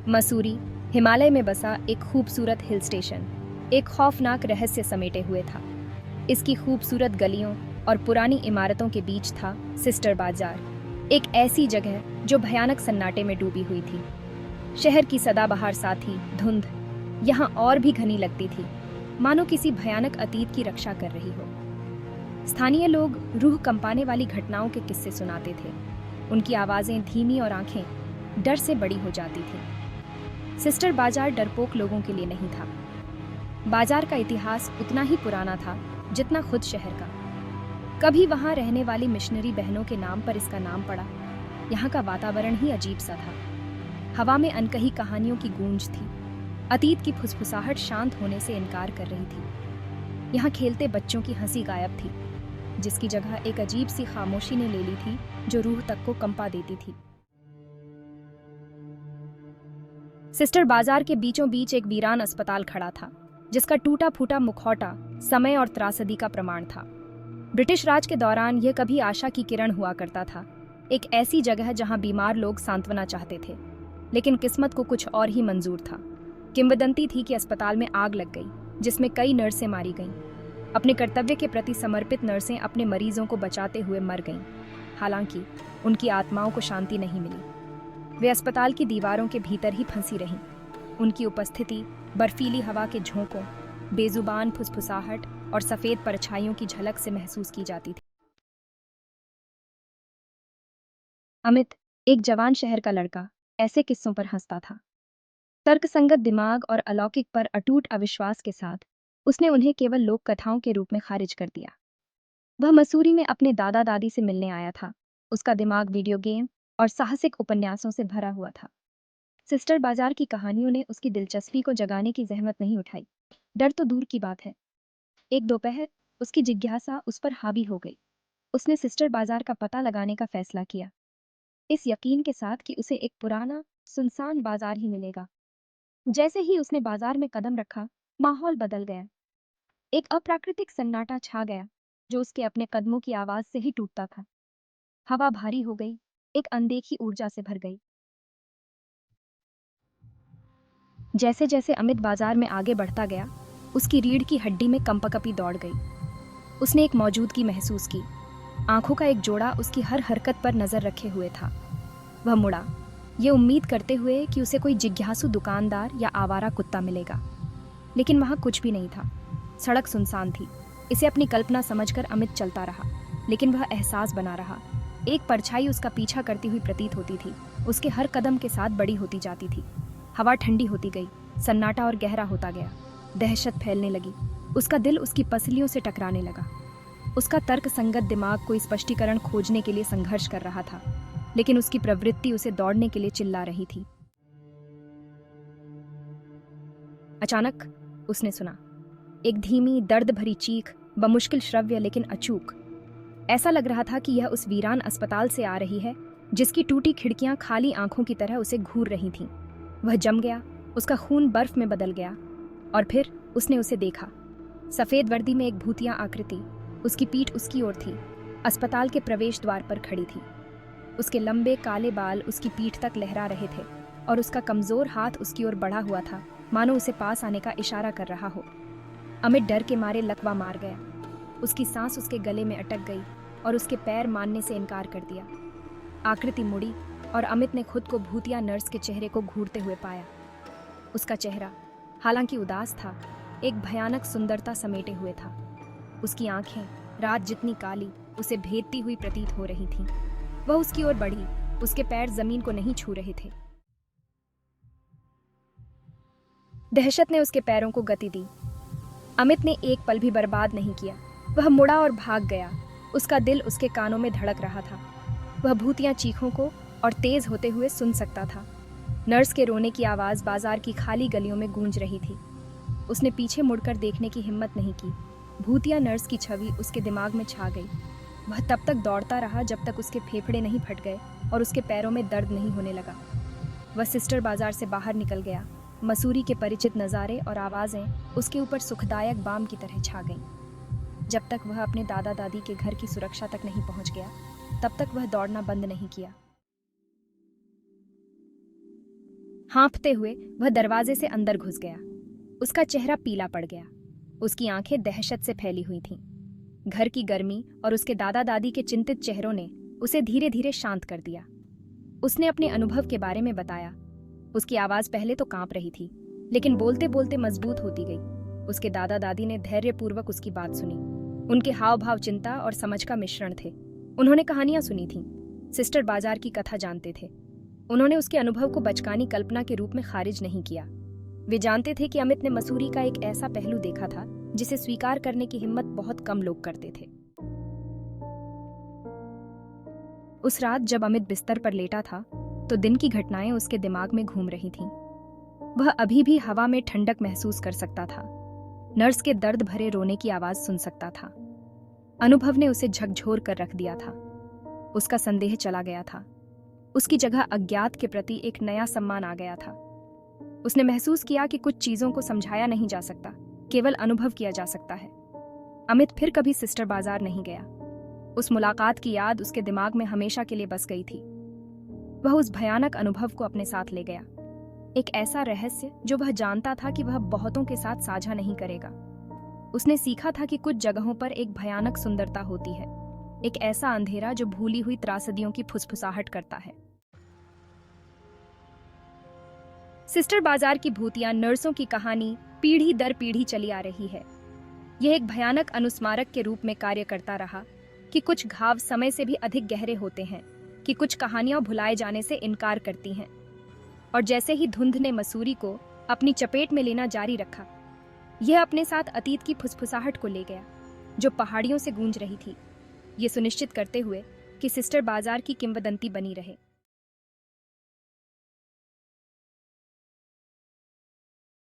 मसूरी हिमालय में बसा एक खूबसूरत हिल स्टेशन एक खौफनाक रहस्य समेटे हुए था। इसकी खूबसूरत गलियों और पुरानी इमारतों के बीच था सिस्टर बाजार, एक ऐसी जगह जो भयानक सन्नाटे में डूबी हुई थी। शहर की सदाबहार साथी धुंध यहाँ और भी घनी लगती थी, मानो किसी भयानक अतीत की रक्षा कर रही हो। स्थानीय लोग रूह कंपाने वाली घटनाओं के किस्से सुनाते थे। उनकी आवाजें धीमी और आंखें डर से बड़ी हो जाती थी। सिस्टर बाजार डरपोक लोगों के लिए नहीं था। बाजार का इतिहास उतना ही पुराना था जितना खुद शहर का। कभी वहां रहने वाली मिशनरी बहनों के नाम पर इसका नाम पड़ा। यहाँ का वातावरण ही अजीब सा था। हवा में अनकही कहानियों की गूंज थी। अतीत की फुसफुसाहट शांत होने से इनकार कर रही थी। यहाँ खेलते बच्चों की हंसी गायब थी, जिसकी जगह एक अजीब सी खामोशी ने ले ली थी जो रूह तक को कंपा देती थी। सिस्टर बाजार के बीचों बीच एक वीरान अस्पताल खड़ा था, जिसका टूटा फूटा मुखौटा समय और त्रासदी का प्रमाण था। ब्रिटिश राज के दौरान यह कभी आशा की किरण हुआ करता था, एक ऐसी जगह जहां बीमार लोग सांत्वना चाहते थे। लेकिन किस्मत को कुछ और ही मंजूर था। किंवदंती थी कि अस्पताल में आग लग गई, जिसमें कई नर्सें मारी गईं। अपने कर्तव्य के प्रति समर्पित नर्सें अपने मरीजों को बचाते हुए मर गईं। हालांकि उनकी आत्माओं को शांति नहीं मिली। वे अस्पताल की दीवारों के भीतर ही फंसी रहीं। उनकी उपस्थिति बर्फीली हवा के झोंकों, बेजुबान फुसफुसाहट और सफेद परछाइयों की झलक से महसूस की जाती थी। अमित, एक जवान शहर का लड़का, ऐसे किस्सों पर हंसता था। तर्कसंगत दिमाग और अलौकिक पर अटूट अविश्वास के साथ उसने उन्हें केवल लोक कथाओं के रूप में खारिज कर दिया। वह मसूरी में अपने दादा दादी से मिलने आया था। उसका दिमाग वीडियो गेम और साहसिक उपन्यासों से भरा हुआ था। सिस्टर बाजार की कहानियों ने उसकी दिलचस्पी को जगाने की जहमत नहीं उठाई। डर तो दूर की बात है। एक दोपहर उसकी जिज्ञासा उस पर हावी हो गई। उसने सिस्टर बाजार का पता लगाने का फैसला किया, इस यकीन के साथ कि उसे एक पुराना सुनसान बाजार ही मिलेगा। जैसे ही उसने बाजार में कदम रखा, माहौल बदल गया। एक अप्राकृतिक सन्नाटा छा गया, जो उसके अपने कदमों की आवाज से ही टूटता था। हवा भारी हो गई, एक अनदेखी ऊर्जा से भर गई। जैसे जैसे अमित बाजार में आगे बढ़ता गया, उसकी रीढ़ की हड्डी में कंपकपी दौड़ गई। उसने एक मौजूदगी महसूस की। आंखों का एक जोड़ा उसकी हर हरकत पर नजर रखे हुए था। वह मुड़ा, ये उम्मीद करते हुए कि उसे कोई जिज्ञासु दुकानदार या आवारा कुत्ता मिलेगा। लेकिन वहां कुछ भी नहीं था। सड़क सुनसान थी। इसे अपनी कल्पना समझकर अमित चलता रहा, लेकिन वह एहसास बना रहा। एक परछाई उसका पीछा करती हुई प्रतीत होती थी। उसके हर कदम के साथ बड़ी होती जाती थी। हवा ठंडी होती गई, सन्नाटा और गहरा होता गया। दहशत फैलने लगी। उसका दिल उसकी पसलियों से टकराने लगा। उसका तर्क संगत दिमाग कोई स्पष्टीकरण खोजने के लिए संघर्ष कर रहा था, लेकिन उसकी प्रवृत्ति उसे दौड़ने के लिए चिल्ला रही थी। अचानक उसने सुना एक धीमी दर्द भरी चीख, बमुश्किल श्रव्य लेकिन अचूक। ऐसा लग रहा था कि यह उस वीरान अस्पताल से आ रही है, जिसकी टूटी खिड़कियां खाली आंखों की तरह उसे घूर रही थीं। वह जम गया, उसका खून बर्फ में बदल गया, और फिर उसने उसे देखा। सफेद वर्दी में एक भूतिया आकृति, उसकी पीठ उसकी ओर थी, अस्पताल के प्रवेश द्वार पर खड़ी थी। उसके लंबे काले बाल उसकी पीठ तक लहरा रहे थे, और उसका कमजोर हाथ उसकी ओर बढ़ा हुआ था, मानो उसे पास आने का इशारा कर रहा हो। अमित डर के मारे लकवा मार गया। उसकी सांस उसके गले में अटक गई और उसके पैर मानने से इनकार कर दिया। आकृति मुड़ी और अमित ने खुद को भूतिया नर्स के चेहरे को घूरते हुए पाया। उसका चेहरा, हालांकि उदास था, एक भयानक सुंदरता समेटे हुए था। उसकी आंखें, रात जितनी काली, उसे भेदती हुई प्रतीत हो रही थीं। वह उसकी ओर बढ़ी, उसके पैर जमीन को नहीं छू रहे थे। दहशत ने उसके पैरों को गति दी। अमित ने एक पल भी बर्बाद नहीं किया। वह मुड़ा और भाग गया। उसका दिल उसके कानों में धड़क रहा था। वह भूतिया चीखों को और तेज होते हुए सुन सकता था। नर्स के रोने की आवाज बाजार की खाली गलियों में गूंज रही थी। उसने पीछे मुड़कर देखने की हिम्मत नहीं की। भूतिया नर्स की छवि उसके दिमाग में छा गई। वह तब तक दौड़ता रहा जब तक उसके फेफड़े नहीं फट गए और उसके पैरों में दर्द नहीं होने लगा। वह सिस्टर बाजार से बाहर निकल गया। मसूरी के परिचित नज़ारे और आवाज़ें उसके ऊपर सुखदायक बाम की तरह छा गईं। जब तक वह अपने दादा दादी के घर की सुरक्षा तक नहीं पहुंच गया, तब तक वह दौड़ना बंद नहीं किया। हाँफते हुए वह दरवाजे से अंदर घुस गया। उसका चेहरा पीला पड़ गया। उसकी आंखें दहशत से फैली हुई थीं। घर की गर्मी और उसके दादा दादी के चिंतित चेहरों ने उसे धीरे धीरे शांत कर दिया। उसने अपने अनुभव के बारे में बताया। उसकी आवाज पहले तो कांप रही थी, लेकिन बोलते बोलते मजबूत होती गई। उसके दादा दादी ने धैर्यपूर्वक उसकी बात सुनी। उनके हाव भाव चिंता और समझ का मिश्रण थे। उन्होंने कहानियां सुनी थीं, सिस्टर बाजार की कथा जानते थे। उन्होंने उसके अनुभव को बचकानी कल्पना के रूप में खारिज नहीं किया। वे जानते थे कि अमित ने मसूरी का एक ऐसा पहलू देखा था जिसे स्वीकार करने की हिम्मत बहुत कम लोग करते थे। उस रात जब अमित बिस्तर पर लेटा था तो दिन की घटनाएं उसके दिमाग में घूम रही थीं। वह अभी भी हवा में ठंडक महसूस कर सकता था, नर्स के दर्द भरे रोने की आवाज सुन सकता था। अनुभव ने उसे झकझोर कर रख दिया था। उसका संदेह चला गया था। उसकी जगह अज्ञात के प्रति एक नया सम्मान आ गया था। उसने महसूस किया कि कुछ चीजों को समझाया नहीं जा सकता, केवल अनुभव किया जा सकता है। अमित फिर कभी सिस्टर बाजार नहीं गया। उस मुलाकात की याद उसके दिमाग में हमेशा के लिए बस गई थी। वह उस भयानक अनुभव को अपने साथ ले गया, एक ऐसा रहस्य जो वह जानता था कि वह बहुतों के साथ साझा नहीं करेगा। उसने सीखा था कि कुछ जगहों पर एक भयानक सुंदरता होती है, एक ऐसा अंधेरा जो भूली हुई त्रासदियों की फुसफुसाहट करता है। सिस्टर बाजार की भूतिया नर्सों की कहानी पीढ़ी दर पीढ़ी चली आ रही है। यह एक भयानक अनुस्मारक के रूप में कार्य करता रहा कि कुछ घाव समय से भी अधिक गहरे होते हैं, कि कुछ कहानियां भुलाए जाने से इनकार करती हैं। और जैसे ही धुंध ने मसूरी को अपनी चपेट में लेना जारी रखा, यह अपने साथ अतीत की फुसफुसाहट को ले गया जो पहाड़ियों से गूंज रही थी, ये सुनिश्चित करते हुए कि सिस्टर बाजार की किंवदंती बनी रहे।